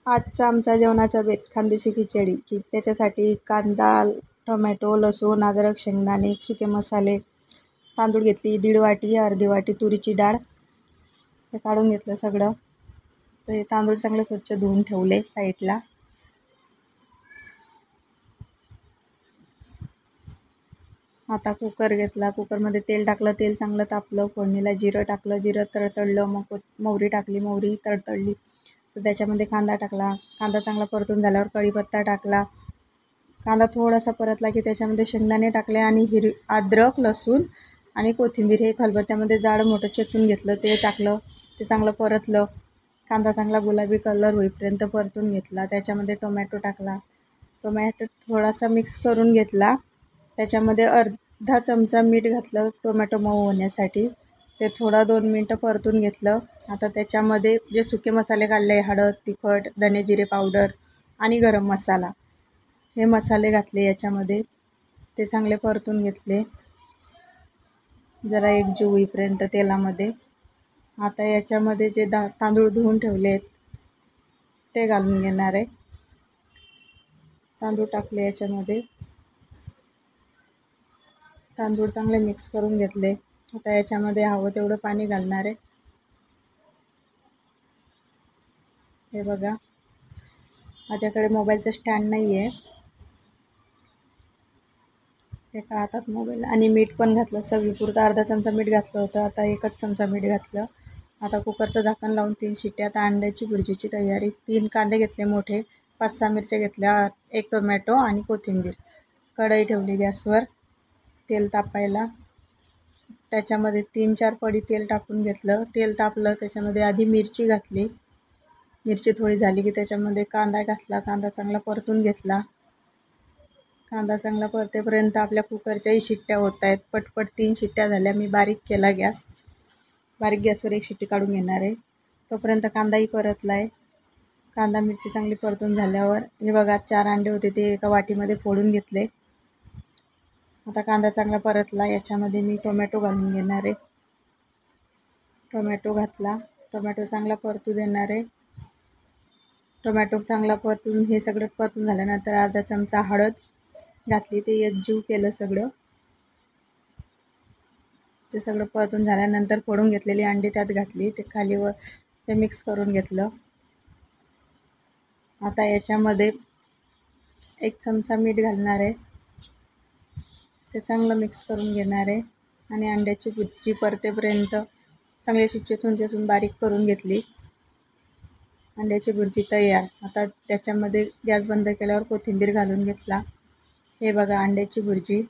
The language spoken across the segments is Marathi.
आजचा आमचा जेवणाचा बेत खानदेशी खिचडी त्याच्यासाठी कांदा, टोमॅटो, लसूण, अद्रक, शेंगदाणे, सुके मसाले, तांदूळ घेतली 1.5 वाटी, अर्धी वाटी तुरीची डाळ, हे काढून घेतलं सगळं. तर हे तांदूळ चांगले स्वच्छ धुवून ठेवले साईडला. आता कुकर घेतला, कुकरमध्ये तेल टाकलं, तेल चांगलं तापलं, फोडणीला जिरं टाकलं, जिरं तडतडलं, मग मोहरी टाकली, मोहरी तडतडली तर त्याच्यामध्ये कांदा टाकला, कांदा चांगला परतून झाल्यावर कढीपत्ता टाकला, कांदा थोडासा परतला की त्याच्यामध्ये शेंगदाणे टाकले आणि अद्रक, लसूण आणि कोथिंबीर हे खलबत्त्यामध्ये जाड मोठं चेचून घेतलं, ते टाकलं, ते चांगलं परतलं. कांदा चांगला गुलाबी कलर होईपर्यंत परतून घेतला. त्याच्यामध्ये टोमॅटो टाकला, टोमॅटो थोडासा मिक्स करून घेतला. त्याच्यामध्ये अर्धा चमचा मीठ घातलं टोमॅटो मऊ होण्यासाठी, ते थोडा 2 मिनटं परतून घेतलं. आता त्याच्यामध्ये जे सुके मसाले काढले, हळद, तिखट, धने जिरे पावडर आणि गरम मसाला, हे मसाले घातले याच्यामध्ये, ते चांगले परतून घेतले जरा एकजीव होईपर्यंत तेलामध्ये. आता याच्यामध्ये जे तांदूळ धुवून ठेवले आहेत ते घालून घेणार आहे. तांदूळ टाकले याच्यामध्ये, तांदूळ चांगले मिक्स करून घेतले. आता याच्यामध्ये हवं तेवढं पाणी घालणार आहे. हे बघा, माझ्याकडे मोबाईलचं स्टँड नाही आहे, एका हातात मोबाईल, आणि मीठ पण घातलं चवीपुरतं. अर्धा चमचा मीठ घातलं होतं, आता 1च चमचा मीठ घातलं. आता कुकरचं झाकण लावून 3 शिट्ट्या. आता अंड्याची भुर्जीची तयारी. 3 कांदे घेतले मोठे, 5-6 मिरच्या घेतल्या, 1 टोमॅटो आणि कोथिंबीर. कढई ठेवली गॅसवर तेल तापायला. त्याच्यामध्ये 3-4 पडी तेल टाकून घेतलं. तेल तापलं, त्याच्यामध्ये आधी मिरची घातली. मिरची थोडी झाली की त्याच्यामध्ये कांदा घातला, कांदा चांगला परतून घेतला. कांदा चांगला परतेपर्यंत आपल्या कुकरच्याही शिट्ट्या होत आहेत. पटपट 3 शिट्ट्या झाल्या. मी बारीक केला गॅस, बारीक गॅसवर 1 शिट्टी काढून घेणार आहे. तोपर्यंत कांदाही परतला आहे. कांदा मिरची चांगली परतून झाल्यावर हे बघा 4 अंडे होते ते एका वाटीमध्ये फोडून घेतले. आता कांदा चांगला परतला, याच्यामध्ये मी टोमॅटो घालून घेणार आहे. टोमॅटो घातला, टोमॅटो चांगला परतू देणार आहे. टोमॅटो चांगला परतून, हे सगळं परतून झाल्यानंतर अर्धा चमचा हळद घातली, ते एकजीव केलं सगळं. ते सगळं परतून झाल्यानंतर फोडून घेतलेली अंडी त्यात घातली, ते खालीवर ते मिक्स करून घेतलं. आता याच्यामध्ये 1 चमचा मीठ घालणार आहे, ते चांगलं मिक्स करून घेणार आहे. आणि अंड्याची भुर्जी परतेपर्यंत चांगली अशी चेचून बारीक करून घेतली. अंड्याची भुर्जी तयार. आता त्याच्यामध्ये गॅस बंद केल्यावर कोथिंबीर घालून घेतला. हे बघा अंड्याची भुर्जी,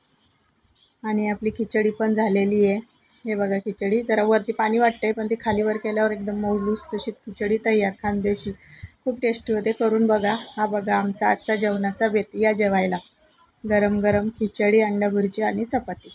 आणि आपली खिचडी पण झालेली आहे. हे बघा खिचडी, जरा वरती पाणी वाटते पण ती खालीवर केल्यावर एकदम मऊ लुसलुशीत खिचडी तयार खानदेशी. खूप टेस्टी होते, करून बघा. हा बघा आमचा आजचा जेवणाचा बेत. या जेवायला. गरम गरम खिचडी, अंडा भुर्जी आणि चपाती.